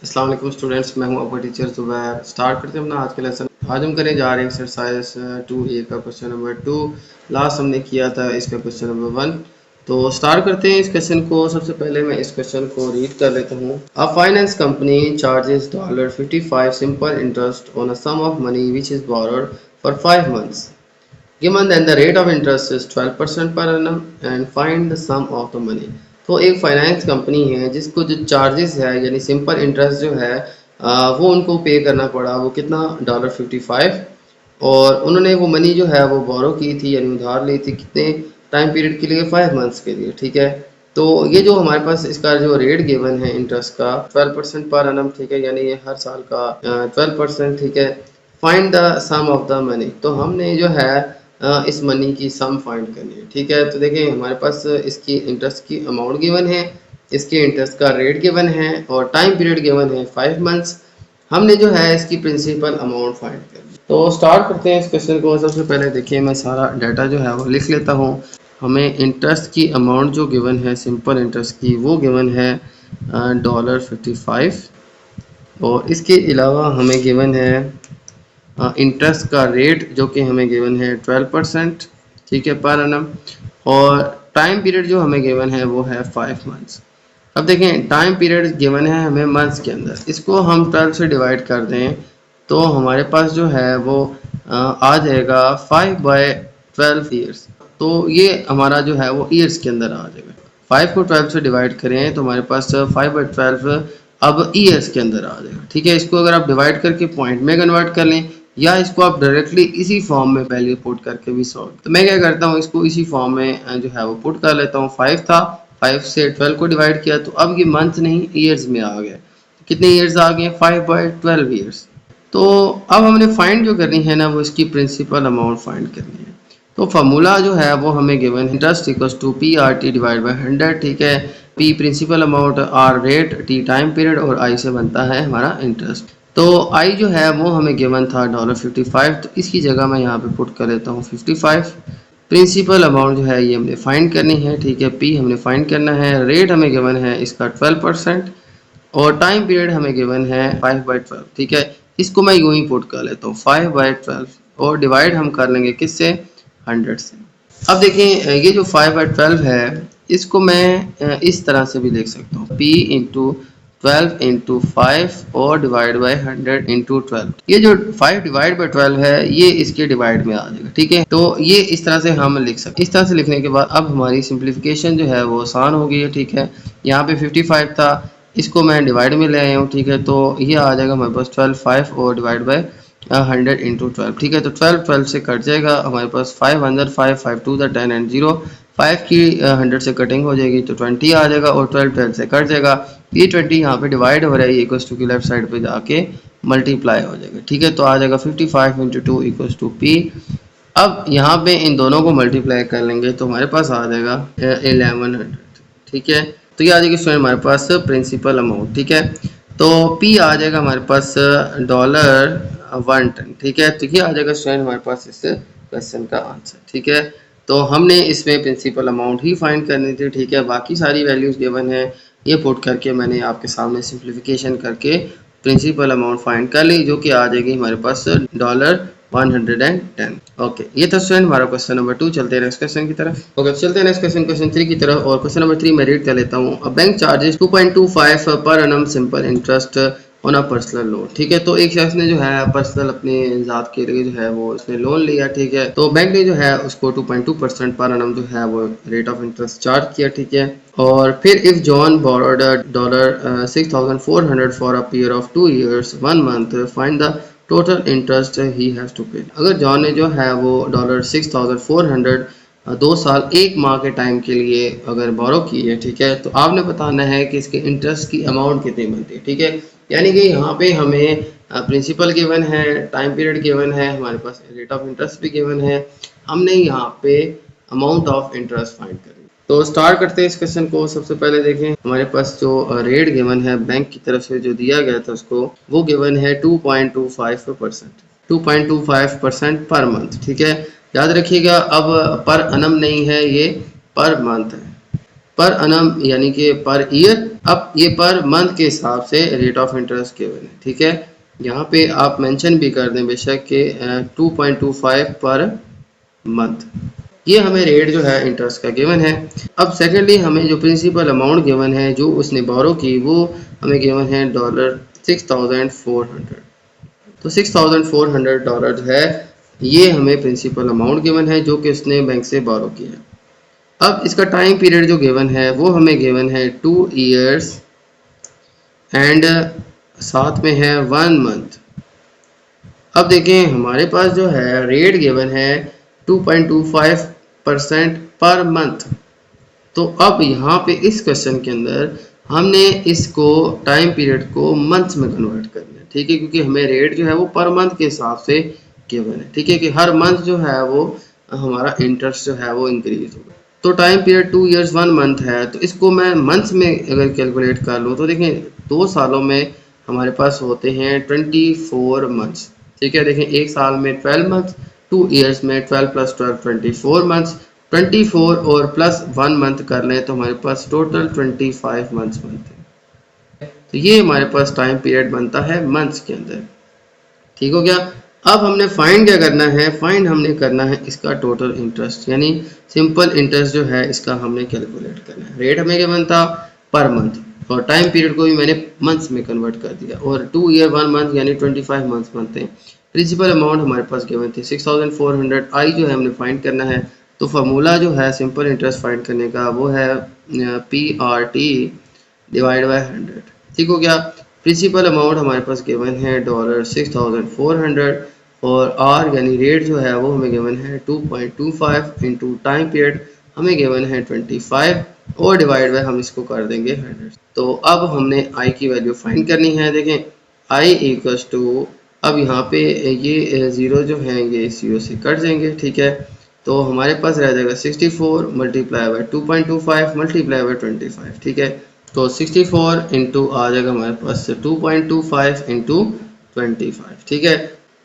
अस्सलाम वालेकुम स्टूडेंट्स, मैं हूं आपका टीचर ज़ुबैर। स्टार्ट करते हैं अपना आज का लेसन। आज हम करने जा रहे हैं एक्सरसाइज 2A का क्वेश्चन नंबर 2। लास्ट हमने किया था इसका क्वेश्चन नंबर 1। तो स्टार्ट करते हैं इस क्वेश्चन को। सबसे पहले मैं इस क्वेश्चन को रीड कर लेता हूं। A finance company charges $55 simple interest on a sum of money which is borrowed for 5 months. Given then the rate of interest is 12% per annum and find the sum of the money. तो एक finance company है जिसको जो charges है यानी simple interest जो है वो उनको पे करना पड़ा। वो कितना $55, और उन्होंने वो मनी जो है वो बोरो की थी यानी उधार ली थी कितने टाइम पीरियड के लिए, 5 मंथ्स के लिए। ठीक है, तो ये जो हमारे पास इसका जो रेट गिवन है इंटरेस्ट का 12% पर annum, ठीक है, यानी ये हर साल का 12%। ठीक है, find the sum of the money. तो हमने जो है इस मनी की सम फाइंड करनी है। ठीक है, तो देखिए हमारे पास इसकी इंटरेस्ट की अमाउंट गिवन है, इसके इंटरेस्ट का रेट गिवन है और टाइम पीरियड गिवन है 5 मंथ्स। हमने जो है इसकी प्रिंसिपल अमाउंट फाइंड करनी है। तो स्टार्ट करते हैं इस क्वेश्चन को। सबसे पहले देखिए मैं सारा डाटा जो है वो लिख लेता हूँ। हमें इंटरेस्ट की अमाउंट जो गिवन है सिंपल इंटरेस्ट की वो गिवन है $55, और इसके अलावा हमें गिवन है इंटरेस्ट का रेट जो कि हमें गिवन है 12%, ठीक है, पर annum, और टाइम पीरियड जो हमें गिवन है वो है 5 मंथ्स। अब देखें टाइम पीरियड गिवन है हमें मंथ्स के अंदर, इसको हम 12 से डिवाइड कर दें तो हमारे पास जो है वो आ जाएगा 5/12 ईयर्स। तो ये हमारा जो है वो ईयर्स के अंदर आ जाएगा। 5 को 12 से डिवाइड करें तो हमारे पास 5/12 अब ईयर्स के अंदर आ जाएगा। ठीक है, इसको अगर आप डिवाइड करके पॉइंट में कन्वर्ट कर लें या इसको आप डायरेक्टली इसी फॉर्म में वैल्यू पुट करके भी सॉल्व, तो मैं क्या करता हूँ इसको इसी फॉर्म में जो है वो पुट कर लेता हूँ। 5 था, 5 से 12 को डिवाइड किया तो अब ये मंथ नहीं ईयर्स में आ गया। कितने ईयर्स आ गए? 5/12 ईयर्स। तो अब हमने फाइंड जो करनी है ना वो इसकी प्रिंसिपल अमाउंट फाइंड करनी है। तो फार्मूला जो है वो हमें given interest equals to PRT divide by 100। ठीक है, P principal amount, R rate, T time period और I से बनता है हमारा इंटरेस्ट। तो I जो है वो हमें गिवन था $55, तो इसकी जगह मैं यहाँ पे पुट कर लेता हूँ 55। प्रिंसिपल अमाउंट जो है ये हमने फाइंड करनी है। ठीक है, P हमने फाइंड करना है, रेट हमें गिवन है इसका 12% और टाइम पीरियड हमें गिवन है 5/12। ठीक है, इसको मैं यूं ही पुट कर लेता हूँ 5/12 और डिवाइड हम कर लेंगे किससे? 100 से। अब देखें ये जो 5/12 है इसको मैं इस तरह से भी लिख सकता हूँ, P इंटू 12 इंटू 5 और डिवाइड बाई 100 इंटू 12। ये जो 5 डिवाइड बाई 12 है ये इसके डिवाइड में आ जाएगा। ठीक है, तो ये इस तरह से हम लिख सकते हैं। इस तरह से लिखने के बाद अब हमारी सिंप्लीफिकेशन जो है वो आसान हो गई है। ठीक है, यहाँ पे 55 था, इसको मैं डिवाइड में ले आया हूँ। ठीक है, तो ये आ जाएगा हमारे पास 12/5 और डिवाइड बाई 100 इंटू 12। ठीक है, तो 12 से कट जाएगा हमारे पास 5 अंदर 5, 5 2 10 एंड 0, 5 की 100 से कटिंग हो जाएगी तो 20 आ जाएगा और 12 से कट जाएगा। ये 20 यहाँ पे डिवाइड हो रहा है, इक्वल्स टू की लेफ्ट साइड पे जाके मल्टीप्लाई हो जाएगा। ठीक है, तो आ जाएगा 55 इंटू 2 इक्वल्स टू P। अब यहाँ पे इन दोनों को मल्टीप्लाई कर लेंगे तो हमारे पास आ जाएगा 1100। ठीक है, तो ये आ जाएगी स्टूडेंट हमारे पास प्रिंसिपल अमाउंट। ठीक है, तो P आ जाएगा हमारे पास $1 टन। ठीक है, तो ये आ जाएगा स्टूडेंट हमारे पास इस क्वेश्चन का आंसर। ठीक है, तो हमने इसमें प्रिंसिपल अमाउंट ही फाइंड करनी थी। ठीक है, बाकी सारी वैल्यूज गिवन है ये पुट करके मैंने आपके सामने सिंप्लीफिकेशन करके प्रिंसिपल अमाउंट फाइंड कर ली जो कि आ जाएगी हमारे पास $110। ओके, ये था स्टूडेंट हमारा क्वेश्चन नंबर 2। चलते हैं नेक्स्ट क्वेश्चन की तरफ। ओके, चलते हैं नेक्स्ट क्वेश्चन 3 की तरफ। और क्वेश्चन नंबर 3 मैं रीड कर लेता हूँ। अ बैंक चार्जेस 2.25 पर annum simple interest on a personal loan. ठीक है, तो एक शख्स ने जो है पर्सनल अपने ज़ात के लिए जो है वो उसने लोन लिया। ठीक है, तो बैंक ने जो है उसको 2.2% पर annum जो है वो रेट ऑफ इंटरेस्ट चार्ज किया। ठीक है, और फिर if John borrowed $6,400 for a period of 2 years 1 month, find the total interest he has to pay. अगर जॉन ने जो है वो $6,400 2 साल 1 माह के टाइम के लिए अगर बोरो की है, ठीक है, तो आपने बताना है कि इसके इंटरेस्ट की अमाउंट कितनी बनती है। ठीक है, यानी कि यहाँ पे हमें प्रिंसिपल गिवन है, टाइम पीरियड गिवन है, हमारे पास रेट ऑफ इंटरेस्ट भी गिवन है, हमने यहाँ पे अमाउंट ऑफ इंटरेस्ट फाइंड करनी। तो स्टार्ट करते हैं इस क्वेश्चन को। सबसे पहले देखें हमारे पास जो रेट गिवन है बैंक की तरफ से जो दिया गया था उसको, वो गिवन है 2.25%, 2.25% पर मंथ। ठीक है, याद रखिएगा अब पर annum नहीं है, ये पर मंथ है। पर अनम यानी कि पर ईयर। अब ये पर मंथ के हिसाब से रेट ऑफ इंटरेस्ट गिवन है, ठीक है। यहाँ पे आप मेंशन भी कर दें बेशक कि 2.25 पर मंथ, ये हमें रेट जो है इंटरेस्ट का गिवन है। अब सेकेंडली हमें जो प्रिंसिपल अमाउंट गिवन है जो उसने बोरो की, वो हमें गिवन है $6,400। तो $6,400 जो है ये हमें प्रिंसिपल अमाउंट गिवन है जो कि उसने बैंक से बोरो किया। अब इसका टाइम पीरियड जो गिवन है वो हमें गिवन है 2 ईयर्स एंड साथ में है 1 मंथ। अब देखें हमारे पास जो है रेट गिवन है 2.25% पर मंथ। तो अब यहाँ पे इस क्वेश्चन के अंदर हमने इसको टाइम पीरियड को मंथ्स में कन्वर्ट करना है, ठीक है, क्योंकि हमें रेट जो है वो पर मंथ के हिसाब से गिवन है, ठीक है, कि हर मंथ जो है वो हमारा इंटरेस्ट जो है वो इंक्रीज होगा। तो टाइम पीरियड 2 ईयर्स 1 मंथ है, तो इसको मैं मंथ्स में अगर कैलकुलेट कर लूँ तो देखें 2 सालों में हमारे पास होते हैं 24 मंथ्स, ठीक है। देखें एक साल में 12 मंथ, 2 ईयर्स में 12 + 12 24 मंथ्स, 24 और प्लस 1 मंथ कर लें तो हमारे पास टोटल 25 मंथ्स बनते हैं। तो ये हमारे पास टाइम पीरियड बनता है मंथ्स के अंदर, ठीक हो गया। अब हमने फाइंड क्या करना है, फाइंड हमने करना है इसका टोटल इंटरेस्ट, यानी सिंपल इंटरेस्ट जो है इसका हमने कैलकुलेट करना है। रेट हमें क्या बनता पर मंथ और टाइम पीरियड को भी मैंने मंथ्स में कन्वर्ट कर दिया और 2 ईयर 1 मंथ यानी 25 मंथ्स बनते हैं। प्रिंसिपल अमाउंट हमारे पास गिवन थी 6,400। आई जो है हमने फाइंड करना है, तो फार्मूला जो है सिंपल इंटरेस्ट फाइंड करने का वो है PRT डिवाइड बाय 100, ठीक हो गया। प्रिंसिपल अमाउंट हमारे पास गिवन है $6,400 और आर यानी रेट जो है वो हमें गिवन है 2.25 इंटू टाइम पीरियड हमें गिवन है 25 और डिवाइड बाय हम इसको कर देंगे 100। तो अब हमने आई की वैल्यू फाइंड करनी है। देखें आई इक्वल्स टू, अब यहाँ पे ये ज़ीरो जो हैं ये ज़ीरो से कट जाएंगे, ठीक है। तो हमारे पास रह जाएगा 64 मल्टीप्लाई बाय 2.25 मल्टीप्लाई बाय 25, ठीक है। तो 64 इंटू आ जाएगा हमारे पास 2.25 इंटू 25, ठीक है।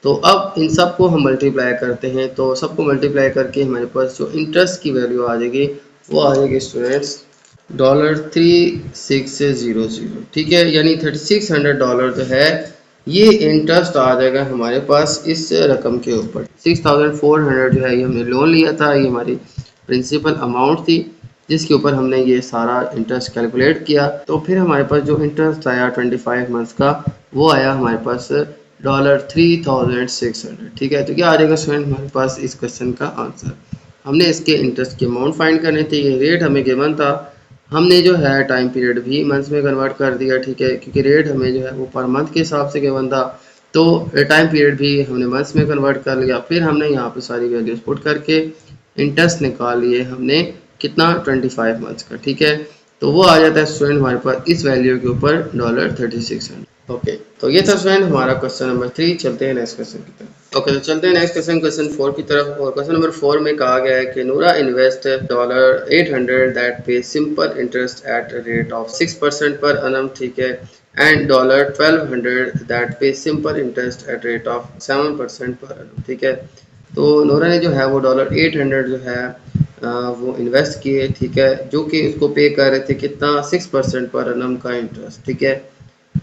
तो अब इन सब को हम मल्टीप्लाई करते हैं, तो सबको मल्टीप्लाई करके हमारे पास जो इंटरेस्ट की वैल्यू आ जाएगी वो आ जाएगी स्टूडेंट्स $3600, ठीक है, यानी $3600 जो है ये इंटरेस्ट आ जाएगा हमारे पास इस रकम के ऊपर। 6,400 जो है ये हमने लोन लिया था, ये हमारी प्रिंसिपल अमाउंट थी जिसके ऊपर हमने ये सारा इंटरेस्ट कैलकुलेट किया। तो फिर हमारे पास जो इंटरेस्ट आया 25 मंथ्स का वो आया हमारे पास $3,600, ठीक है। तो क्या आ जाएगा स्टूडेंट हमारे पास इस क्वेश्चन का आंसर। हमने इसके इंटरेस्ट की अमाउंट फाइंड करनी थी, ये रेट हमें गिवन था, हमने जो है टाइम पीरियड भी मंथ्स में कन्वर्ट कर दिया, ठीक है, क्योंकि रेट हमें जो है वो पर मंथ के हिसाब से गिवन था, तो टाइम पीरियड भी हमने मंथ्स में कन्वर्ट कर लिया। फिर हमने यहाँ पे सारी वैल्यूज पुट करके इंटरेस्ट निकाल लिए हमने कितना 25 मंथ्स का, ठीक है। तो वो आ जाता है स्टूडेंट हमारे पास इस वैल्यू के ऊपर $3600। ओके, तो ये था स्टूडेंट हमारा क्वेश्चन नंबर 3। चलते हैं नेक्स्ट क्वेश्चन की तरफ। ओके, तो चलते हैं नेक्स्ट क्वेश्चन, क्वेश्चन 4 की तरफ। और क्वेश्चन नंबर 4 में कहा गया है कि नूरा invest $800 that pay simple interest at rate of 6% पर annum, ठीक है, and $1200 that pay simple interest at rate of 7% पर annum, ठीक है। तो नूरा ने जो है वो $800 जो है वो इन्वेस्ट किए, ठीक है, जो कि उसको पे कर रहे थे कितना 6% पर annum का इंटरेस्ट, ठीक है।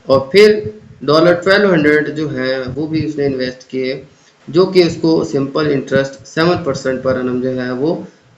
और फिर $1200 जो है वो भी उसने इन्वेस्ट किए जो कि उसको सिंपल इंटरेस्ट 7% पर annum जो है वो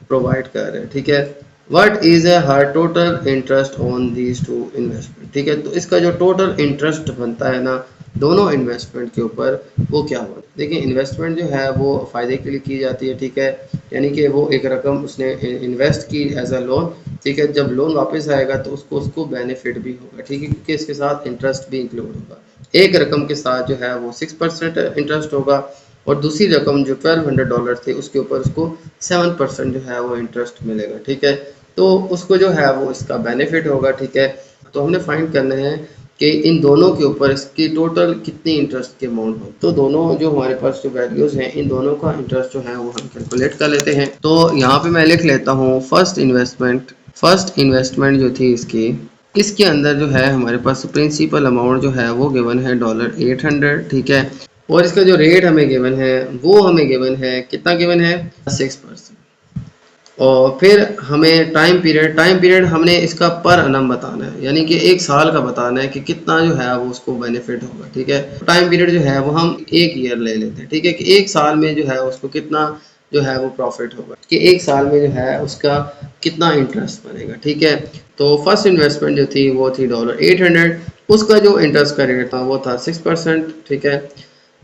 प्रोवाइड कर रहे हैं, ठीक है। What is her total interest on these two investment, ठीक है। तो इसका जो टोटल इंटरेस्ट बनता है ना दोनों इन्वेस्टमेंट के ऊपर वो क्या होगा। देखिए इन्वेस्टमेंट जो है वो फ़ायदे के लिए की जाती है, ठीक है, यानी कि वो एक रकम उसने इन्वेस्ट की एज अ लोन, ठीक है, जब लोन वापस आएगा तो उसको बेनिफिट भी होगा, ठीक है, क्योंकि इसके साथ इंटरेस्ट भी इंक्लूड होगा। एक रकम के साथ जो है वो 6% इंटरेस्ट होगा और दूसरी रकम जो $1200 थे उसके ऊपर उसको 7% जो है वो इंटरेस्ट मिलेगा, ठीक है। तो उसको जो है वो इसका बेनिफिट होगा, ठीक है। तो हमने फाइंड करना है कि इन दोनों के ऊपर इसकी टोटल कितनी इंटरेस्ट की अमाउंट हो। तो दोनों जो हमारे पास जो वैल्यूज़ हैं इन दोनों का इंटरेस्ट जो है वो हम कैलकुलेट कर लेते हैं। तो यहाँ पे मैं लिख लेता हूँ फर्स्ट इन्वेस्टमेंट जो थी इसके अंदर जो है हमारे पास प्रिंसिपल अमाउंट जो है वो गिवन है $800, ठीक है, और इसका जो रेट हमें गिवन है वो हमें गिवन है कितना गिवन है 6%, और फिर हमें टाइम पीरियड हमने इसका पर annum बताना है, यानी कि 1 साल का बताना है कि कितना जो है वो उसको बेनिफिट होगा, ठीक है। टाइम पीरियड जो है वो हम 1 ईयर ले लेते हैं, ठीक है, कि 1 साल में जो है उसको कितना जो है वो प्रॉफिट होगा, कि 1 साल में जो है उसका कितना इंटरेस्ट बनेगा, ठीक है। तो फर्स्ट इन्वेस्टमेंट जो थी वो थी $800, उसका जो इंटरेस्ट का रेट था वो था 6%, ठीक है।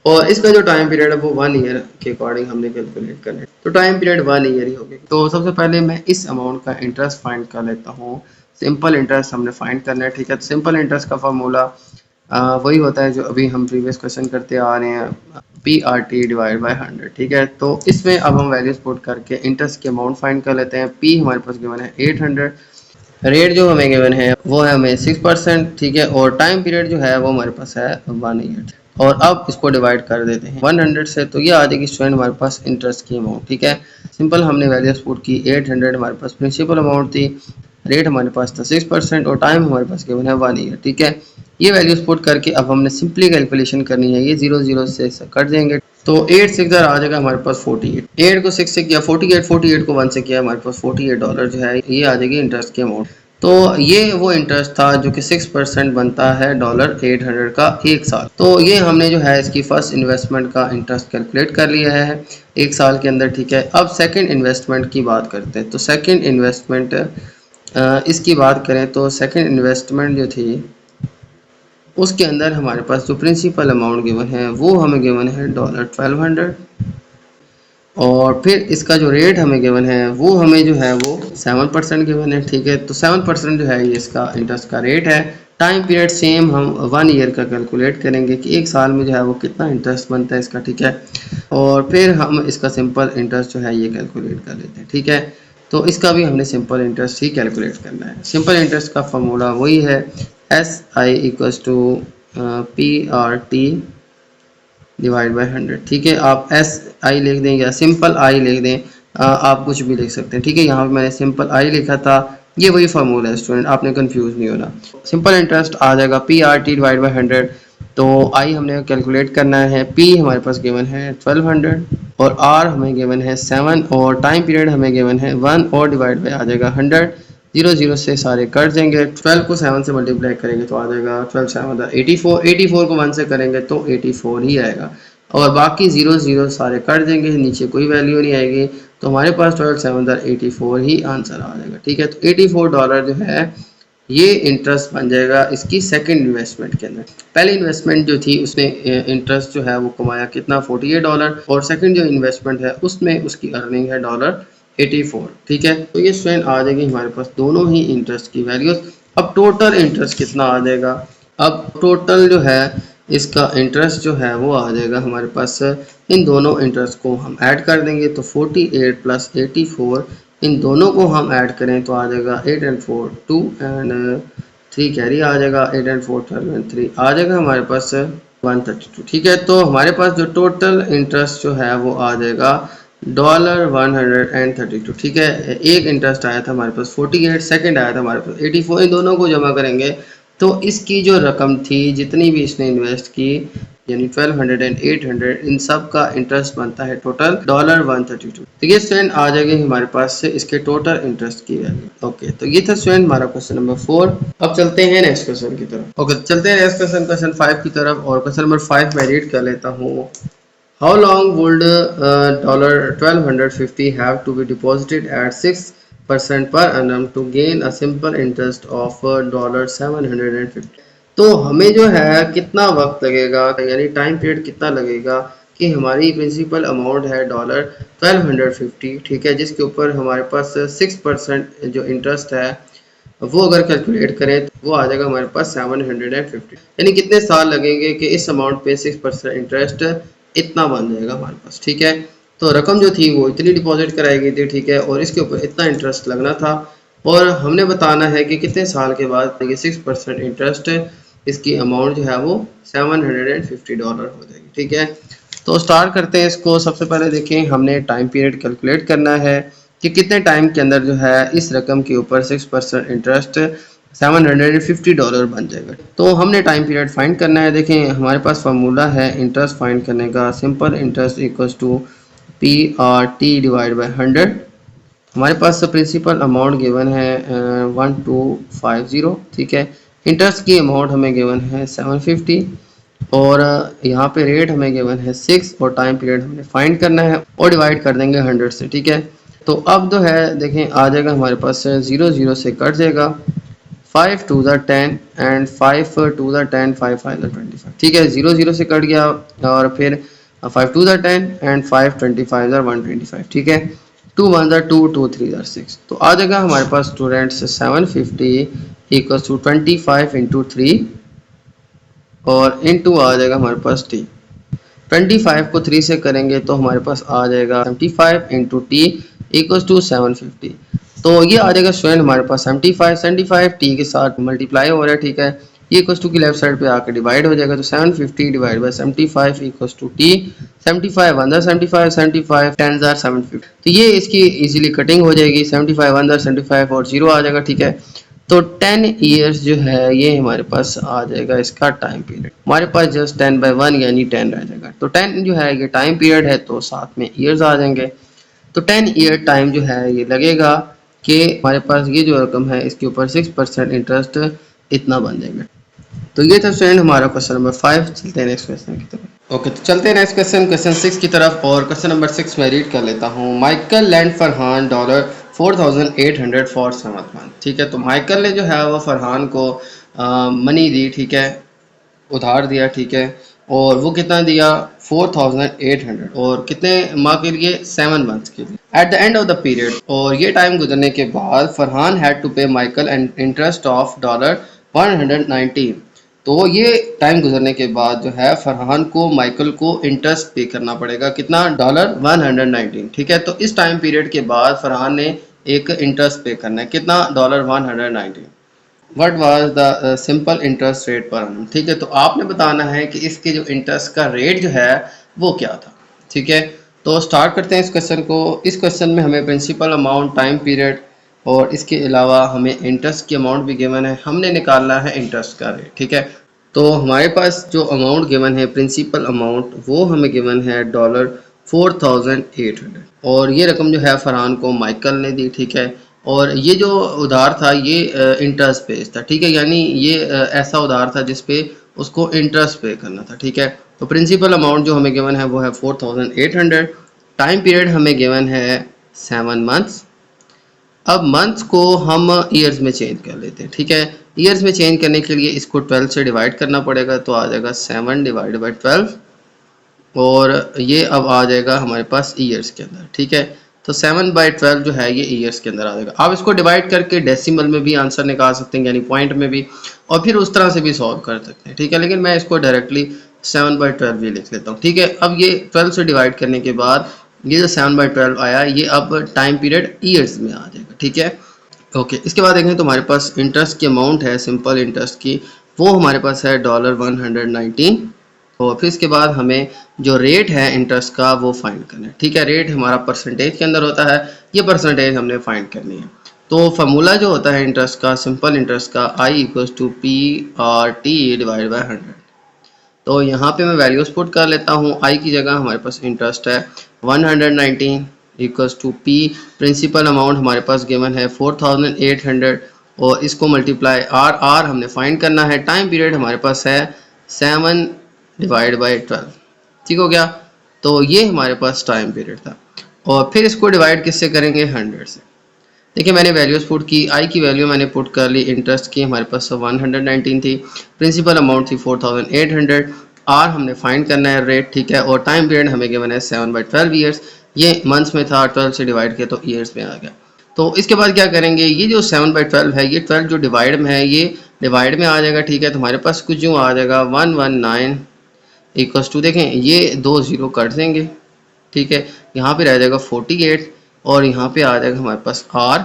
और इसका जो टाइम पीरियड है वो 1 ईयर के अकॉर्डिंग हमने कैलकुलेट करना है, तो टाइम पीरियड 1 ईयर ही होगी। तो सबसे पहले मैं इस अमाउंट का इंटरेस्ट फाइंड कर लेता हूँ। सिंपल इंटरेस्ट हमने फाइंड करना है, ठीक है। तो सिंपल इंटरेस्ट का फार्मूला वही होता है जो अभी हम प्रीवियस क्वेश्चन करते आ रहे हैं, PRT डिवाइड बाय 100, ठीक है। तो इसमें अब हम वैल्यूज पुट करके इंटरेस्ट की अमाउंट फाइंड कर लेते हैं। P हमारे पास गिवन है 800, रेट जो हमें गिवन है वो है हमें 6%, ठीक है। और टाइम पीरियड जो है वो हमारे पास है 1 ईयर। और अब इसको डिवाइड कर देते हैं 100 से, तो ये आ जाएगी स्टूडेंट हमारे पास इंटरेस्ट की अमाउंट, ठीक है। सिंपल हमने वैल्यूज पुट की, 800 हमारे पास प्रिंसिपल अमाउंट थी, रेट हमारे पास था 6% और टाइम हमारे पास गिवन है 1 ईयर, ठीक है। ये वैल्यूज पुट करके अब हमने सिंपली कैलकुलेशन करनी है, ये 0 से कट देंगे, तो 8 6 आ जाएगा हमारे पास 48। 8 को 6 से किया 48, 48 को 1 से किया, हमारे पास $48 जो है ये आ जाएगी इंटरेस्ट की अमाउंट। तो ये वो इंटरेस्ट था जो कि 6% बनता है $800 का 1 साल। तो ये हमने जो है इसकी फर्स्ट इन्वेस्टमेंट का इंटरेस्ट कैलकुलेट कर लिया है 1 साल के अंदर, ठीक है। अब सेकंड इन्वेस्टमेंट की बात करते हैं। तो सेकंड इन्वेस्टमेंट इसकी बात करें तो सेकंड इन्वेस्टमेंट जो थी उसके अंदर हमारे पास जो प्रिंसिपल अमाउंट गिवन है वो हमें गिवन है $1200, और फिर इसका जो रेट हमें गिवन है वो हमें जो है वो 7% गिवन है, ठीक है। तो 7% जो है ये इसका इंटरेस्ट का रेट है। टाइम पीरियड सेम हम 1 ईयर का कैलकुलेट करेंगे कि 1 साल में जो है वो कितना इंटरेस्ट बनता है इसका, ठीक है। और फिर हम इसका सिंपल इंटरेस्ट जो है ये कैलकुलेट कर लेते हैं, ठीक है। तो इसका भी हमने सिंपल इंटरेस्ट ही कैलकुलेट करना है। सिंपल इंटरेस्ट का फॉर्मूला वही है, SI equals to PRT divide by 100, ठीक है। आप SI लिख दें या सिंपल आई लिख दें, आप कुछ भी लिख सकते हैं, ठीक है। यहाँ पे मैंने सिंपल आई लिखा था, ये वही फार्मूला है स्टूडेंट, आपने कंफ्यूज नहीं होना। सिंपल इंटरेस्ट आ जाएगा PRT डिवाइड बाय 100, तो आई हमने कैलकुलेट करना है। P हमारे पास गिवन है 1200 और R हमें गिवन है 7 और टाइम पीरियड हमें गिवन है 1 और डिवाइड बाय आ जाएगा 100। 0 से सारे कट देंगे, 12 को 7 से मल्टीप्लाई करेंगे तो आ जाएगा 12 7 84, 84 को 1 से करेंगे तो 84 ही आएगा, और बाकी 0 सारे कट देंगे, नीचे कोई वैल्यू नहीं आएगी, तो हमारे पास 12 7 84 ही आंसर आ जाएगा, ठीक है। तो $84 जो है ये इंटरेस्ट बन जाएगा इसकी सेकंड इन्वेस्टमेंट के अंदर। पहली इन्वेस्टमेंट जो थी उसने इंटरेस्ट जो है वो कमाया कितना $48, और सेकंड जो इन्वेस्टमेंट है उसमें उसकी अर्निंग है $84, ठीक है। तो ये स्टूडेंट आ जाएगी हमारे पास दोनों ही इंटरेस्ट की वैल्यूज। अब टोटल इंटरेस्ट कितना आ जाएगा, अब टोटल जो है इसका इंटरेस्ट जो है वो आ जाएगा हमारे पास, इन दोनों इंटरेस्ट को हम ऐड कर देंगे तो 48 प्लस 84, इन दोनों को हम ऐड करें तो आ जाएगा 8 एंड 4 2 एंड 3 कैरी आ जाएगा, 8 एंड 4 12 एंड 3 आ जाएगा हमारे पास 132, ठीक है। तो हमारे पास जो टोटल इंटरेस्ट जो है वो आ जाएगा $132, ठीक है। एक इंटरेस्ट आया था हमारे पास 48, सेकंड आया था हमारे पास 84, इन दोनों को जमा करेंगे तो इसकी जो रकम थी जितनी भी इसने इन्वेस्ट की, यानी 1200 एंड 800, इन सब का इंटरेस्ट बनता है टोटल $132। तो ये स्टूडेंट आ जाएगी हमारे पास से इसके टोटल इंटरेस्ट की वैल्यू। ओके, तो ये था स्टूडेंट हमारा क्वेश्चन नंबर 4। अब चलते हैं नेक्स्ट क्वेश्चन की तरफ। ओके, चलते हैं नेक्स्ट क्वेश्चन, क्वेश्चन 5 की तरफ, और क्वेश्चन नंबर 5 मैं रीड कर लेता हूँ। How long would $1250 have to be deposited at 6% per annum to gain a simple interest of $750? तो हमें जो है कितना वक्त लगेगा, यानी टाइम पीरियड कितना लगेगा कि हमारी प्रिंसिपल अमाउंट है $1250, ठीक है, जिसके ऊपर हमारे पास 6% जो इंटरेस्ट है वो अगर कैलकुलेट करें तो वो आ जाएगा हमारे पास 750, यानी कितने साल लगेंगे कि इस अमाउंट पे 6% इंटरेस्ट इतना बन जाएगा हमारे पास, ठीक है। तो रकम जो थी वो इतनी डिपॉजिट कराई गई थी, ठीक है, और इसके ऊपर इतना इंटरेस्ट लगना था, और हमने बताना है कि कितने साल के बाद ये 6% इंटरेस्ट इसकी अमाउंट जो है वो $750 हो जाएगी, ठीक है। तो स्टार्ट करते हैं इसको। सबसे पहले देखें हमने टाइम पीरियड कैलकुलेट करना है कि कितने टाइम के अंदर जो है इस रकम के ऊपर 6% इंटरेस्ट $750 बन जाएगा। तो हमने टाइम पीरियड फाइंड करना है। देखें हमारे पास फार्मूला है इंटरेस्ट फाइंड करने का, simple interest equals to PRT divide by 100, हमारे पास प्रिंसिपल अमाउंट गिवन है 1250, ठीक है। इंटरेस्ट की अमाउंट हमें गिवन है 750 और यहाँ पे रेट हमें गिवन है 6 और टाइम पीरियड हमने फाइंड करना है और डिवाइड कर देंगे 100 से, ठीक है। तो अब जो है देखें आ जाएगा हमारे पास 0 से कट जाएगा, 5 to the 10 and 5 to the 10, 5 5 25, ठीक है। 0 से कट गया और फिर 5 to the 10 एंड 5 25 125, ठीक है। 2 1 2 2 3 6, तो आ जाएगा हमारे पास स्टूडेंट्स 750 इक्वल टू 25 इंटू 3 और इनटू आ जाएगा हमारे पास टी। 25 को 3 से करेंगे तो हमारे पास आ जाएगा 75 इंटू टी इक्वल टू 750। तो ये आ जाएगा स्टूडेंट हमारे पास 75 टी के साथ मल्टीप्लाई हो रहा है, ठीक है। ये इक्वल टू की लेफ्ट साइड पे आकर डिवाइड हो जाएगा, तो 750 divide by 75 equal to T. 75 1 75 75 10 750, तो ये इसकी इजीली कटिंग हो जाएगी। 75 1 75 और 0 आ जाएगा, ठीक है। तो 10 ईयर्स जो है ये हमारे पास आ जाएगा इसका टाइम पीरियड। हमारे पास जस्ट 10 बाई 1 यानी 10 रह जाएगा। तो 10 जो है ये टाइम पीरियड है, तो साथ में ईयर्स आ जाएंगे। तो 10 ईयर टाइम जो है ये लगेगा कि हमारे पास ये जो रकम है इसके ऊपर 6% इंटरेस्ट इतना बन जाएगा। तो ये था स्टूडेंट हमारा क्वेश्चन नंबर 5। चलते हैं नेक्स्ट क्वेश्चन की तरफ। ओके, तो चलते हैं नेक्स्ट क्वेश्चन 6 की तरफ। और क्वेश्चन नंबर 6 में रीड कर लेता हूँ। Michael land Farhan $4800 for 7 month, ठीक है। तो माइकल ने जो है वो फरहान को मनी दी, ठीक है, उधार दिया, ठीक है। और वो कितना दिया 4800 और कितने माह के लिए 7 मंथ्स के लिए। At the end of the period, और ये टाइम गुजरने के बाद फरहान हैड टू पे माइकल एंड इंटरेस्ट ऑफ $119। तो ये टाइम गुजरने के बाद जो है फरहान को माइकल को इंटरेस्ट पे करना पड़ेगा, कितना $119, ठीक है। तो इस टाइम पीरियड के बाद फरहान ने एक इंटरेस्ट पे करना है, कितना $119। What was the simple interest rate पर annum, ठीक है। तो आपने बताना है कि इसके जो इंटरेस्ट का रेट जो है वो क्या था, ठीक है। तो स्टार्ट करते हैं इस क्वेश्चन को। इस क्वेश्चन में हमें प्रिंसिपल अमाउंट, टाइम पीरियड और इसके अलावा हमें इंटरेस्ट की अमाउंट भी गिवन है, हमने निकालना है इंटरेस्ट का रेट, ठीक है। तो हमारे पास जो अमाउंट गिवन है प्रिंसिपल अमाउंट वो हमें गिवन है $4800 और ये रकम जो है फरहान को माइकल ने दी, ठीक है। और ये जो उधार था ये इंटरेस्ट बेस्ड था, ठीक है, यानी ये ऐसा उधार था जिस पे उसको इंटरेस्ट पे करना था, ठीक है। तो प्रिंसिपल अमाउंट जो हमें गिवन है वो है 4800। टाइम पीरियड हमें गिवन है 7 मंथ्स। अब मंथ्स को हम ईयर्स में चेंज कर लेते हैं, ठीक है। ईयर्स में चेंज करने के लिए इसको 12 से डिवाइड करना पड़ेगा, तो आ जाएगा 7 डिवाइड बाई 12 और ये अब आ जाएगा हमारे पास ईयर्स के अंदर, ठीक है। तो 7/12 जो है ये ईयर्स के अंदर आ जाएगा। आप इसको डिवाइड करके डेसिमल में भी आंसर निकाल सकते हैं, यानी पॉइंट में भी, और फिर उस तरह से भी सॉल्व कर सकते हैं, ठीक है। लेकिन मैं इसको डायरेक्टली 7/12 भी लिख लेता हूँ, ठीक है। अब ये 12 से डिवाइड करने के बाद ये जो 7/12 आया ये अब टाइम पीरियड ईयर्स में आ जाएगा, ठीक है। ओके, इसके बाद देखें तो हमारे पास इंटरेस्ट की अमाउंट है सिंपल इंटरेस्ट की, वो हमारे पास है $119। और फिर इसके बाद हमें जो रेट है इंटरेस्ट का वो फाइंड करना है, ठीक है। रेट हमारा परसेंटेज के अंदर होता है, ये परसेंटेज हमने फाइंड करनी है। तो फार्मूला जो होता है इंटरेस्ट का, सिंपल इंटरेस्ट का, I equals to PRT divide by 100। तो यहाँ पे मैं वैल्यूज पुट कर लेता हूँ। I की जगह हमारे पास इंटरेस्ट है 119 equals to P, principal amount हमारे पास गिवन है 4800 और इसको मल्टीप्लाई R हमने फाइंड करना है। टाइम पीरियड हमारे पास है 7 डिवाइड बाई 12, ठीक हो गया। तो ये हमारे पास टाइम पीरियड था और फिर इसको डिवाइड किससे करेंगे 100 से। देखिए मैंने वैल्यूज पुट की, आई की वैल्यू मैंने पुट कर ली, इंटरेस्ट की हमारे पास 119 थी, प्रिंसिपल अमाउंट थी 4800, आर हमने फाइंड करना है रेट, ठीक है। और टाइम पीरियड हमें गिवन है 7/12 ईयर्स, ये मंथ्स में था, 12 से डिवाइड किया तो ईयर्स में आ गया। तो इसके बाद क्या करेंगे, ये जो 7/12 है ये 12 जो डिवाइड में है ये डिवाइड में आ जाएगा, ठीक है। तो हमारे पास कुछ जो आ जाएगा 119 इक्वल्स टू, देखें ये 2 0 कट देंगे, ठीक है। यहाँ पे रह जाएगा 48 और यहाँ पे आ जाएगा हमारे पास R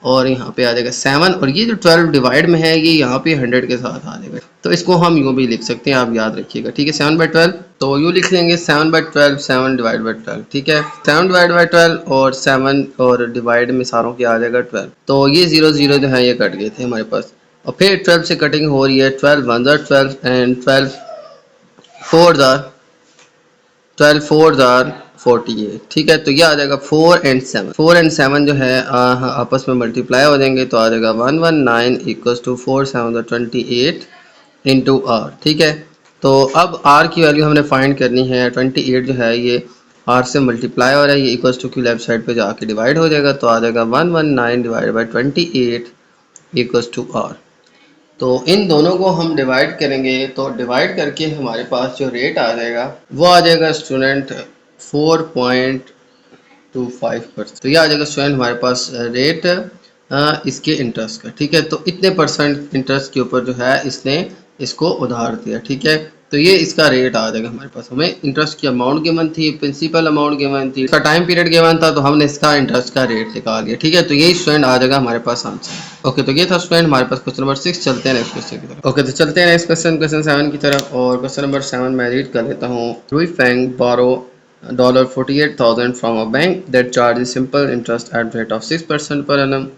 और यहाँ पे आ जाएगा 7 और ये जो 12 डिवाइड में है ये यहाँ पे 100 के साथ आ जाएगा। तो इसको हम यूँ भी लिख सकते हैं, आप याद रखिएगा, ठीक है। 7/12 तो यूँ लिख लेंगे 7/12, 7 डिवाइड बाई 12, ठीक है। 7 डिवाइड बाई 12 और 7 और डिवाइड में सारों की आ जाएगा 12। तो ये 0 0 जो है ये कट गए थे हमारे पास और फिर 12 से कटिंग हो रही है, 12 1 12 एंड 12 4 4 are 48, ठीक है। तो ये आ जाएगा 4 एंड 7, 4 एंड 7 जो है आपस में मल्टीप्लाई हो जाएंगे तो आ जाएगा 119 इक्वल्स टू 4 7 28 इंटू आर, ठीक है। तो अब आर की वैल्यू हमने फाइंड करनी है। 28 जो है ये आर से मल्टीप्लाई हो रहा है, ये इक्वल्स टू की लेफ्ट साइड पे जाके डिवाइड हो जाएगा तो आ जाएगा 119 divide by 28 equals to R. तो इन दोनों को हम डिवाइड करेंगे तो डिवाइड करके हमारे पास जो रेट आ जाएगा वो आ जाएगा स्टूडेंट 4.25%। तो ये आ जाएगा स्टूडेंट हमारे पास रेट इसके इंटरेस्ट का, ठीक है। तो इतने परसेंट इंटरेस्ट के ऊपर जो है इसने इसको उधार दिया, ठीक है। तो ये इसका रेट आ जाएगा हमारे पास। हमें इंटरेस्ट की अमाउंट गिवन थी, प्रिंसिपल अमाउंट गिवन थी, इसका टाइम पीरियड गिवन था, तो हमने इसका इंटरेस्ट का रेट निकाल लिया, ठीक है। तो यही स्टूडेंट आ जाएगा हमारे पास आंसर। ओके, तो ये था स्टूडेंट हमारे पास क्वेश्चन नंबर 6। चलते हैं नेक्स्ट क्वेश्चन की तरफ। ओके, तो चलते हैं नेक्स्ट क्वेश्चन, क्वेश्चन 7 की तरफ। और क्वेश्चन नंबर 7 मैं रीड कर लेता हूँ। रुई Fang borrow $48,000 from a bank that charges simple interest at rate of 6% per annum.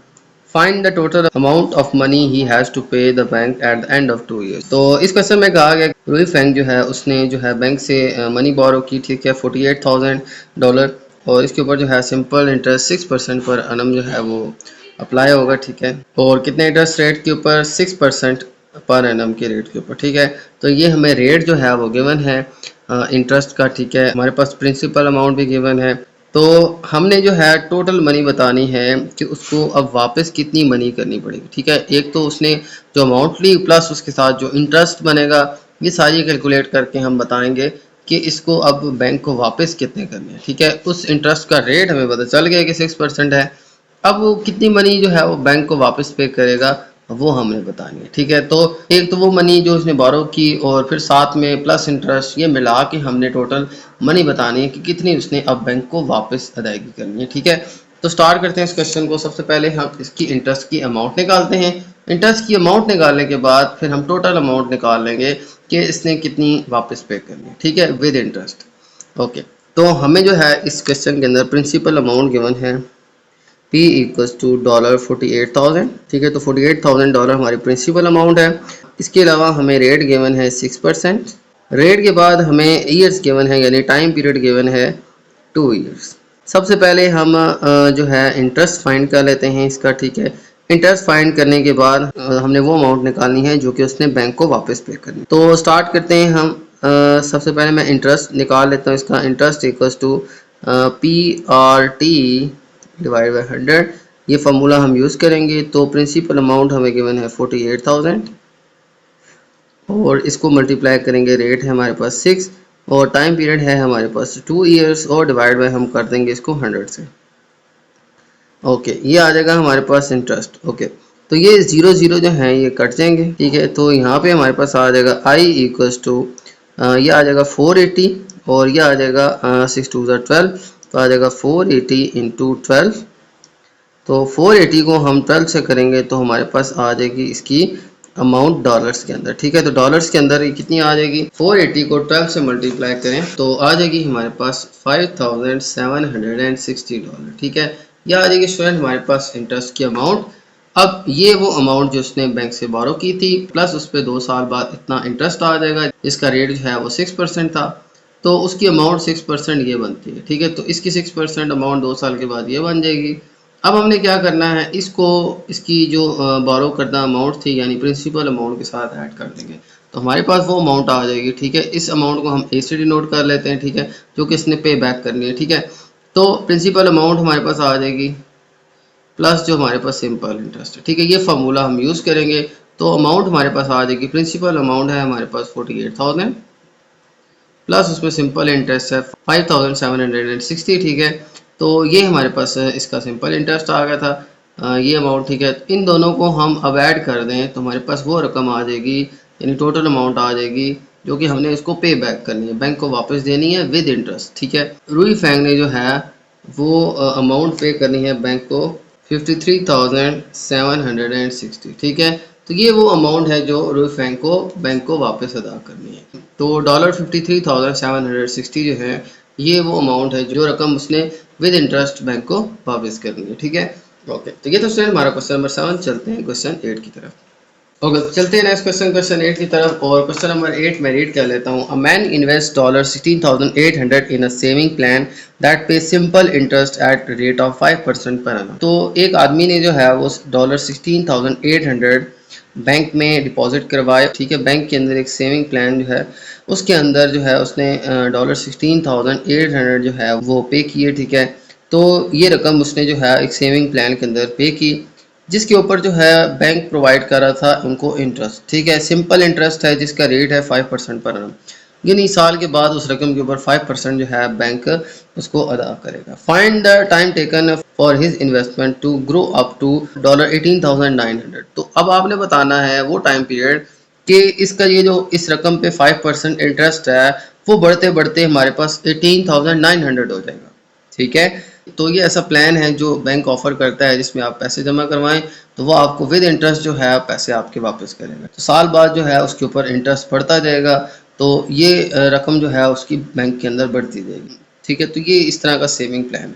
Find the total amount of money he has to pay the bank at the end of 2 years. तो इस question में कहा गया रुई Fang जो है उसने जो है बैंक से मनी बोरो की, ठीक है, $48,000 और इसके ऊपर जो है सिंपल इंटरेस्ट 6% पर अनम जो है वो अप्लाई होगा, ठीक है। और कितने इंटरेस्ट रेट के ऊपर? 6% पर एनम के रेट के ऊपर, ठीक है। तो ये हमें रेट जो है वो गिवन है इंटरेस्ट का, ठीक है। हमारे पास प्रिंसिपल अमाउंट भी गिवन है। तो हमने जो है टोटल मनी बतानी है कि उसको अब वापस कितनी मनी करनी पड़ेगी, ठीक है। एक तो उसने जो अमाउंट ली प्लस उसके साथ जो इंटरेस्ट बनेगा, ये सारी कैलकुलेट करके हम बताएंगे कि इसको अब बैंक को वापस कितने करने हैं, ठीक है। उस इंटरेस्ट का रेट हमें पता चल गया कि 6% है। अब वो कितनी मनी जो है वो बैंक को वापस पे करेगा वो हमने बतानी है, ठीक है। तो एक तो वो मनी जो उसने बोरो की और फिर साथ में प्लस इंटरेस्ट, ये मिला के हमने टोटल मनी बतानी है कि कितनी उसने अब बैंक को वापस अदायगी करनी है, ठीक है। तो स्टार्ट करते हैं इस क्वेश्चन को। सबसे पहले हम इसकी इंटरेस्ट की अमाउंट निकालते हैं। इंटरेस्ट की अमाउंट निकालने के बाद फिर हम टोटल अमाउंट निकाल लेंगे कि इसने कितनी वापस पे करनी है, ठीक है, विद इंटरेस्ट। ओके, तो हमें जो है इस क्वेश्चन के अंदर प्रिंसिपल अमाउंट गिवन है P इक्वल्स टू $48,000, ठीक है। तो $48,000 हमारी प्रिंसिपल अमाउंट है। इसके अलावा हमें रेट गिवन है 6%। रेट के बाद हमें ईयर्स गिवन है, यानी टाइम पीरियड गिवन है 2 ईयर्स। सबसे पहले हम जो है इंटरेस्ट फाइंड कर लेते हैं इसका, ठीक है। इंटरेस्ट फाइंड करने के बाद हमने वो अमाउंट निकालनी है जो कि उसने बैंक को वापस पे करनी। तो स्टार्ट करते हैं हम। सबसे पहले मैं इंटरेस्ट निकाल लेता हूँ इसका। Interest equals to PRT divide by 100, ये फार्मूला हम यूज़ करेंगे। तो प्रिंसिपल अमाउंट हमें गिवन है 48,000 और इसको मल्टीप्लाई करेंगे, रेट है हमारे पास 6 और टाइम पीरियड है हमारे पास 2 ईयर्स और डिवाइड बाय हम कर देंगे इसको 100 से। ओके, ये आ जाएगा हमारे पास इंटरेस्ट। ओके, तो ये 0 0 जो हैं ये कट जाएंगे, ठीक है। तो यहाँ पे हमारे पास आ जाएगा I इक्वल्स टू ये आ जाएगा 480 और ये आ जाएगा 6 2 12, तो आ जाएगा 480 इंटू 12। तो 480 को हम 12 से करेंगे तो हमारे पास आ जाएगी इसकी अमाउंट डॉलर्स के अंदर, ठीक है। तो डॉलर्स के अंदर कितनी आ जाएगी? 480 को 12 से मल्टीप्लाई करें तो आ जाएगी हमारे पास $5,760, ठीक है। यह आ जाएगी स्टूडेंट हमारे पास इंटरेस्ट की अमाउंट। अब ये वो अमाउंट जो उसने बैंक से बोरो की थी प्लस उस पर 2 साल बाद इतना इंटरेस्ट आ जाएगा, जिसका रेट जो है वो 6% था। तो उसकी अमाउंट 6% ये बनती है, ठीक है। तो इसकी 6% अमाउंट 2 साल के बाद ये बन जाएगी। अब हमने क्या करना है, इसको इसकी जो बोरो करना अमाउंट थी यानी प्रिंसिपल अमाउंट के साथ ऐड कर देंगे तो हमारे पास वो अमाउंट आ जाएगी, ठीक है। इस अमाउंट को हम ए से डिनोट कर लेते हैं, ठीक है, जो कि इसने पे बैक करनी है, ठीक है। तो प्रिंसिपल अमाउंट हमारे पास आ जाएगी प्लस जो हमारे पास सिंपल इंटरेस्ट है, ठीक है। ये फार्मूला हम यूज़ करेंगे तो अमाउंट हमारे पास आ जाएगी, प्रिंसिपल अमाउंट है हमारे पास 48,000 प्लस उसमें सिंपल इंटरेस्ट है 5,760, ठीक है। तो ये हमारे पास इसका सिंपल इंटरेस्ट आ गया था ये अमाउंट, ठीक है। इन दोनों को हम अब ऐड कर दें तो हमारे पास वो रकम आ जाएगी, यानी टोटल अमाउंट आ जाएगी जो कि हमने इसको पे बैक करनी है, बैंक को वापस देनी है विद इंटरेस्ट, ठीक है। रुई फैंग ने जो है वो अमाउंट पे करनी है बैंक को 53,760, ठीक है। तो ये वो अमाउंट है जो रुई फैंग को बैंक को वापस अदा करनी है। तो $53,760 जो है ये वो अमाउंट है जो रकम उसने विद इंटरेस्ट बैंक को वापस करनी है, ठीक है। ओके, तो ये तो स्टूडेंट हमारा क्वेश्चन नंबर 7। चलते हैं क्वेश्चन 8 की तरफ। ओके, तो चलते हैं नेक्स्ट क्वेश्चन, क्वेश्चन 8 की तरफ। और क्वेश्चन नंबर 8 मैं रीड कर लेता हूँ। A man invest $16,800 in a saving plan that pay simple interest at rate of 5% per annum। तो एक आदमी ने जो है वो $16,800 बैंक में डिपॉजिट करवाए, ठीक है। बैंक के अंदर एक सेविंग प्लान जो है उसके अंदर जो है उसने $16,800 जो है वो पे किए, ठीक है। तो ये रकम उसने जो है एक सेविंग प्लान के अंदर पे की, जिसके ऊपर जो है बैंक प्रोवाइड कर रहा था उनको इंटरेस्ट, ठीक है। सिंपल इंटरेस्ट है जिसका रेट है 5% पर annum, यानी साल के बाद उस रकम के ऊपर 5% जो है बैंक उसको अदा करेगा। Find the time taken for his investment to grow up to $18,900। तो अब आपने बताना है वो टाइम पीरियड कि इसका ये जो इस रकम पे 5% इंटरेस्ट है वो बढ़ते बढ़ते हमारे पास 18,900 हो जाएगा, ठीक है। तो ये ऐसा प्लान है जो बैंक ऑफर करता है जिसमें आप पैसे जमा करवाएं तो वो आपको विद इंटरेस्ट जो है पैसे आपके वापस करेगा। तो साल बाद जो है उसके ऊपर इंटरेस्ट बढ़ता जाएगा, तो ये रकम जो है उसकी बैंक के अंदर बढ़ती जाएगी, ठीक है। तो ये इस तरह का सेविंग प्लान है।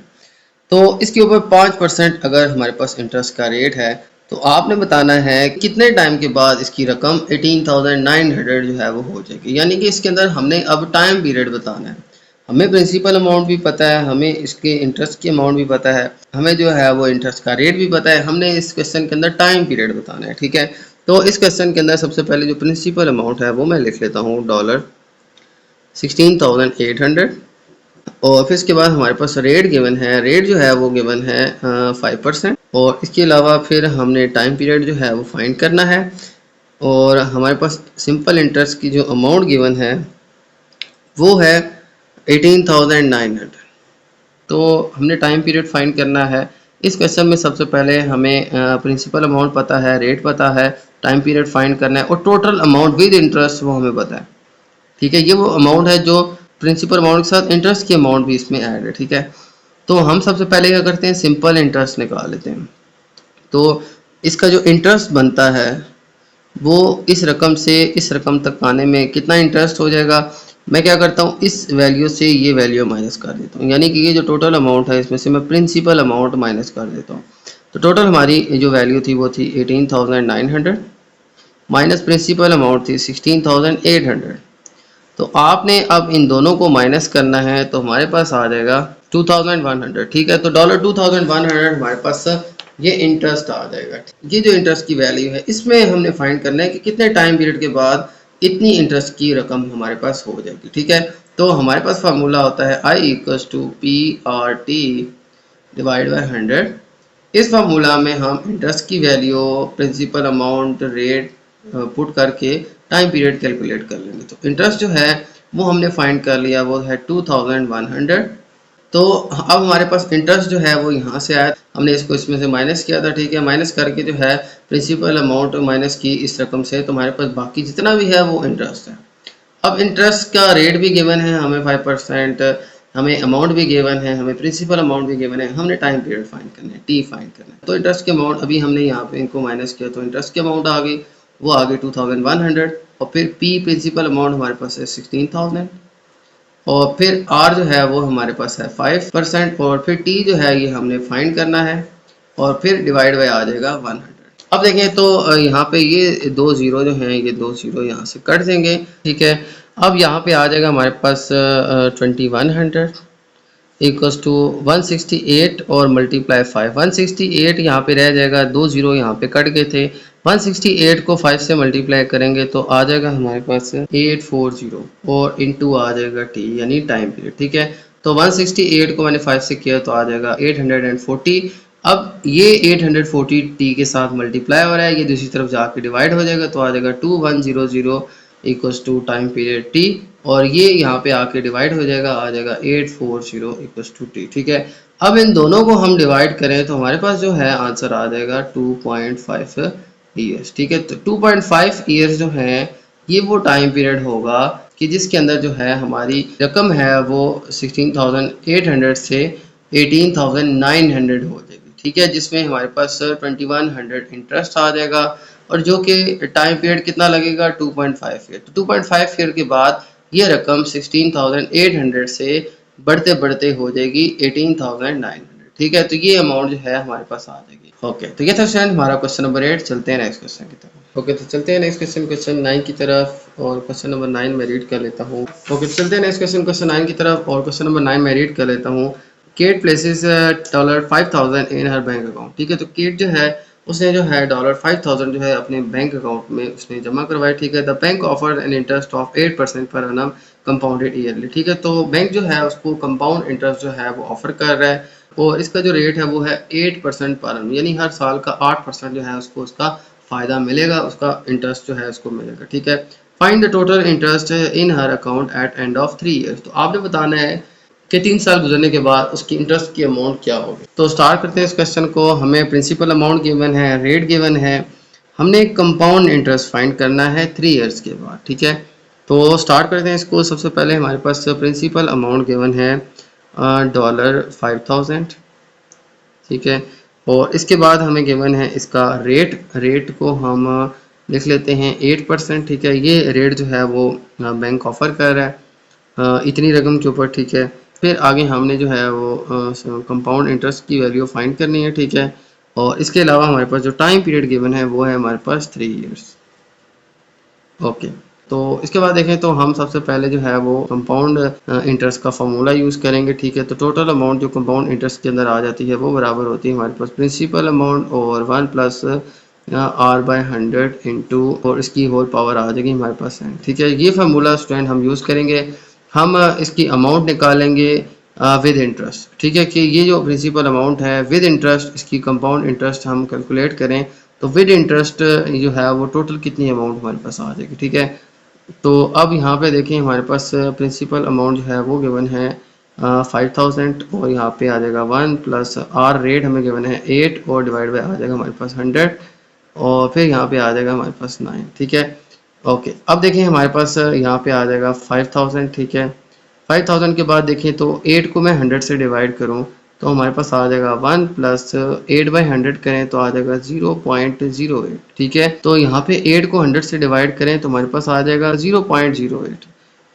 तो इसके ऊपर 5% अगर हमारे पास इंटरेस्ट का रेट है तो आपने बताना है कितने टाइम के बाद इसकी रकम 18,900 जो है वो हो जाएगी। यानी कि इसके अंदर हमने अब टाइम पीरियड बताना है। हमें प्रिंसिपल अमाउंट भी पता है, हमें इसके इंटरेस्ट की अमाउंट भी पता है, हमें जो है वो इंटरेस्ट का रेट भी पता है। हमने इस क्वेश्चन के अंदर टाइम पीरियड बताना है, ठीक है। तो इस क्वेश्चन के अंदर सबसे पहले जो प्रिंसिपल अमाउंट है वो मैं लिख लेता हूँ $16,800। और फिर इसके बाद हमारे पास रेट गिवन है, रेट जो है वो गिवन है 5%। और इसके अलावा फिर हमने टाइम पीरियड जो है वो फाइंड करना है। और हमारे पास सिंपल इंटरेस्ट की जो अमाउंट गिवन है वो है 18,900। तो हमने टाइम पीरियड फाइंड करना है। इस क्वेश्चन में सबसे पहले हमें प्रिंसिपल अमाउंट पता है, रेट पता है, टाइम पीरियड फाइंड करना है और टोटल अमाउंट विद इंटरेस्ट वो हमें पता है, ठीक है। ये वो अमाउंट है जो प्रिंसिपल अमाउंट के साथ इंटरेस्ट की अमाउंट भी इसमें ऐड है, ठीक है। तो हम सबसे पहले क्या करते हैं, सिंपल इंटरेस्ट निकाल लेते हैं। तो इसका जो इंटरेस्ट बनता है वो इस रकम से इस रकम तक आने में कितना इंटरेस्ट हो जाएगा, मैं क्या करता हूँ इस वैल्यू से ये वैल्यू माइनस कर देता हूँ। यानी कि ये जो टोटल अमाउंट है इसमें से मैं प्रिंसिपल अमाउंट माइनस कर देता हूँ। तो टोटल हमारी जो वैल्यू थी वो थी 18,900 माइनस प्रिंसिपल अमाउंट थी 16,800। तो आपने अब इन दोनों को माइनस करना है तो हमारे पास आ जाएगा 2100, ठीक है। तो $2100 हमारे पास ये इंटरेस्ट आ जाएगा। ये जो इंटरेस्ट की वैल्यू है इसमें हमने फाइंड करना है कि कितने टाइम पीरियड के बाद इतनी इंटरेस्ट की रकम हमारे पास हो जाएगी, ठीक है। तो हमारे पास फार्मूला होता है I = PRT डिवाइड बाय 100। इस फार्मूला में हम इंटरेस्ट की value, principal amount, rate put करके टाइम पीरियड कैलकुलेट कर लेंगे। तो इंटरेस्ट जो है वो हमने फाइंड कर लिया, वो है 2100। तो अब हमारे पास इंटरेस्ट जो है वो यहाँ से आया, हमने इसको इसमें से माइनस किया था, ठीक है। माइनस करके जो है प्रिंसिपल अमाउंट माइनस की इस रकम से, तो हमारे पास बाकी जितना भी है वो इंटरेस्ट है। अब इंटरेस्ट का रेट भी गिवन है हमें 5%, हमें अमाउंट भी गिवन है, हमें प्रिंसिपल अमाउंट भी गिवन है, हमने टाइम पीरियड फाइंड करना है, टी फाइंड करना है। तो इंटरेस्ट के अमाउंट अभी हमने यहाँ पे इनको माइनस किया तो इंटरेस्ट के अमाउंट आ गई, वो आ गई 2100। और फिर पी प्रिंसिपल अमाउंट हमारे पास है 16,000 और फिर आर जो है वो हमारे पास है 5% और फिर टी जो है ये हमने फाइंड करना है और फिर डिवाइड बाय आ जाएगा 100। अब देखें तो यहाँ पे ये दो जीरो जो हैं, ये दो जीरो यहाँ से कट देंगे, ठीक है। अब यहाँ पे आ जाएगा हमारे पास 2100 इक्वल्स टू 168 और मल्टीप्लाई 5। 168 यहाँ पे रह जाएगा, दो जीरो यहाँ पे कट गए थे। 168 को 5 से मल्टीप्लाई करेंगे तो आ जाएगा हमारे पास 840 और इनटू आ जाएगा टी यानी टाइम पीरियड, ठीक है। तो 168 को मैंने 5 से किया तो आ जाएगा 840। अब ये 840 टी के साथ मल्टीप्लाई हो रहा है, ये दूसरी तरफ जाके डिवाइड हो जाएगा तो आ जाएगा 2100 equals to time period T और ये यहाँ पे आके डिवाइड हो जाएगा, आ जाएगा 840 इक्वल्स टू टी, ठीक है। अब इन दोनों को हम डिवाइड करें तो हमारे पास जो है आंसर आ जाएगा 2.5 ईयर्स, ठीक है। तो 2.5 ईयर्स जो है ये वो टाइम पीरियड होगा कि जिसके अंदर जो है हमारी रकम है वो 16,800 से 18,900 हो जाएगी, ठीक है। जिसमें हमारे पास 2100 इंटरेस्ट आ जाएगा और जो कि टाइम पीरियड कितना लगेगा 2.5 ईयर। तो 2.5 ईयर के बाद ये रकम 16,800 से बढ़ते बढ़ते हो जाएगी 18,900, ठीक है, तो ये अमाउंट जो है हमारे पास आ जाएगी। ओके, तो ये था स्टूडेंट हमारा क्वेश्चन नंबर 8। चलते हैं नेक्स्ट क्वेश्चन की तरफ। ओके, तो चलते हैं नेक्स्ट क्वेश्चन, क्वेश्चन 9 की तरफ, और क्वेश्चन नंबर 9 मैं रीड कर लेता हूँ। ओके, चलते हैं नेक्स्ट क्वेश्चन, क्वेश्चन 9 की तरफ, और क्वेश्चन नंबर 9 मैं रीड कर लेता हूँ। केट प्लेसेस $5,000 इन हर बैंक अकाउंट। ठीक है, तो केट जो है उसने जो है $5,000 जो है अपने बैंक अकाउंट में उसने जमा करवाया। ठीक है, the bank offer an interest of 8% per annum compounded yearly. ठीक है, तो बैंक जो है उसको कंपाउंड इंटरेस्ट जो है वो ऑफर कर रहा है, और इसका जो रेट है वो है 8% पर annum, यानी हर साल का 8% जो है उसको उसका फ़ायदा मिलेगा, उसका इंटरेस्ट जो है उसको मिलेगा। ठीक है, find the total interest in her account at end of 3 years. तो आपने बताना है कि 3 साल गुजरने के बाद उसकी इंटरेस्ट की अमाउंट क्या होगी। तो स्टार्ट करते हैं इस क्वेश्चन को। हमें प्रिंसिपल अमाउंट गिवन है, रेट गिवन है, हमने कंपाउंड इंटरेस्ट फाइंड करना है 3 ईयर्स के बाद। ठीक है, तो स्टार्ट करते हैं इसको। सबसे पहले हमारे पास प्रिंसिपल अमाउंट गिवन है $5,000। ठीक है, और इसके बाद हमें गिवन है इसका रेट। रेट को हम लिख लेते हैं 8%। ठीक है, ये रेट जो है वो बैंक ऑफर कर रहा है इतनी रकम के ऊपर। ठीक है, फिर आगे हमने जो है वो कंपाउंड इंटरेस्ट की वैल्यू फाइंड करनी है। ठीक है, और इसके अलावा हमारे पास जो टाइम पीरियड गिवन है वो है हमारे पास 3 ईयर्स। ओके, तो इसके बाद देखें तो हम सबसे पहले जो है वो कंपाउंड इंटरेस्ट का फॉर्मूला यूज़ करेंगे। ठीक है, तो टोटल अमाउंट जो कंपाउंड इंटरेस्ट के अंदर आ जाती है वो बराबर होती है हमारे पास प्रिंसिपल अमाउंट और 1 प्लस R/100 इंटू, और इसकी होल पावर आ जाएगी हमारे पास n। ठीक है, ये फार्मूला स्टूडेंट हम यूज़ करेंगे। हम इसकी अमाउंट निकालेंगे विद इंटरेस्ट। ठीक है, कि ये जो प्रिंसिपल अमाउंट है विद इंटरेस्ट, इसकी कंपाउंड इंटरेस्ट हम कैलकुलेट करें तो विद इंटरेस्ट जो है वो टोटल कितनी अमाउंट हमारे पास आ जाएगी। ठीक है, तो अब यहाँ पे देखें हमारे पास प्रिंसिपल अमाउंट जो है वो गिवन है 5,000, और यहाँ पे आ जाएगा 1 प्लस आर रेट हमें गिवन है 8, और डिवाइड बाई आ जाएगा हमारे पास 100, और फिर यहाँ पे आ जाएगा हमारे पास 9। ठीक है, ओके, अब देखें हमारे पास यहाँ पे आ जाएगा 5,000। ठीक है, 5,000 के बाद देखें तो 8 को मैं 100 से डिवाइड करूँ तो हमारे पास आ जाएगा 1 प्लस 8/100 करें तो आ जाएगा 0.08। ठीक है, तो यहाँ पे 8 को 100 से डिवाइड करें तो हमारे पास आ जाएगा 0.08,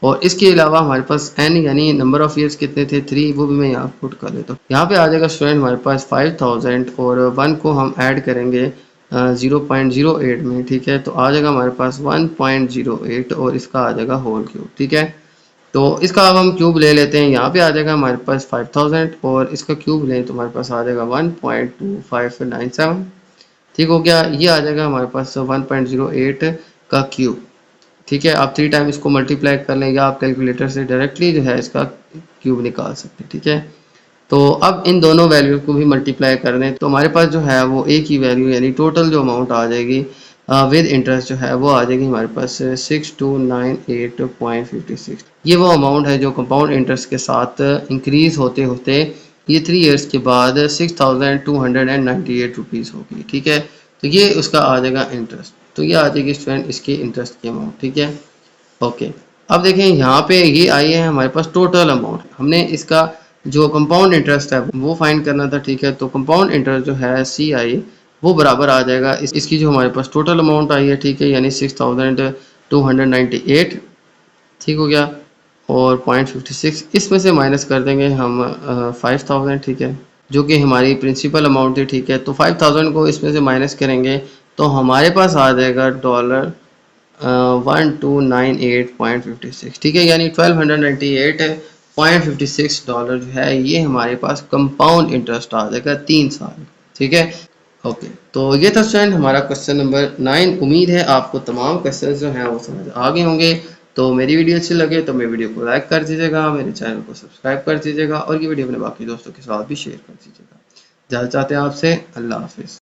और इसके अलावा हमारे पास n यानी नंबर ऑफ ईयर्स कितने थे 3, वो भी मैं यहाँ पुट कर लेता हूँ। यहाँ पे आ जाएगा स्टूडेंट हमारे पास 5,000 और 1 को हम ऐड करेंगे 0.08 में। ठीक है, तो आ जाएगा हमारे पास 1.08, और इसका आ जाएगा होल क्यूब। ठीक है, तो इसका अब हम क्यूब ले लेते हैं। यहाँ पे आ जाएगा हमारे पास 5,000, और इसका क्यूब लें तो हमारे पास आ जाएगा 1.2597। ठीक हो गया, ये आ जाएगा हमारे पास 1.08 का क्यूब। ठीक है, आप 3 टाइम इसको मल्टीप्लाई कर लें, या आप कैलकुलेटर से डायरेक्टली जो है इसका क्यूब निकाल सकते हैं। ठीक है, तो अब इन दोनों वैल्यू को भी मल्टीप्लाई कर दें तो हमारे पास जो है वो एक ही वैल्यू, यानी टोटल जो अमाउंट आ जाएगी विद इंटरेस्ट जो है वो आ जाएगी हमारे पास 6298.56। ये वो अमाउंट है जो कंपाउंड इंटरेस्ट के साथ इंक्रीज होते होते ये 3 ईयर्स के बाद 6,298 रुपीज़ होगी। ठीक है, तो ये उसका आ जाएगा इंटरेस्ट। तो ये आ जाएगी स्टूडेंट इसकी इंटरेस्ट की अमाउंट। ठीक है, ओके, अब देखें यहाँ पे ये आई है हमारे पास टोटल अमाउंट। हमने इसका जो कंपाउंड इंटरेस्ट है वो फाइंड करना था। ठीक है, तो कंपाउंड इंटरेस्ट जो है CI वो बराबर आ जाएगा इसकी जो हमारे पास टोटल अमाउंट आई है। ठीक है, यानी 6,298। ठीक हो गया, और 0.56 इसमें से माइनस कर देंगे हम 5,000। ठीक है, जो कि हमारी प्रिंसिपल अमाउंट थी। ठीक है, तो 5,000 को इसमें से माइनस करेंगे तो हमारे पास आ जाएगा $1298.56। ठीक है, यानी $1298.56 जो है ये हमारे पास कंपाउंड इंटरेस्ट आ जाएगा 3 साल। ठीक है, ओके, तो ये था स्टूडेंट हमारा क्वेश्चन नंबर 9। उम्मीद है आपको तमाम क्वेश्चन जो हैं वो समझ आ गए होंगे। तो मेरी वीडियो अच्छी लगे तो मेरी वीडियो को लाइक कर दीजिएगा, मेरे चैनल को सब्सक्राइब कर दीजिएगा, और ये वीडियो अपने बाकी दोस्तों के साथ भी शेयर कर दीजिएगा। ज़्यादा चाहते हैं आपसे। अल्लाह हाफिज़।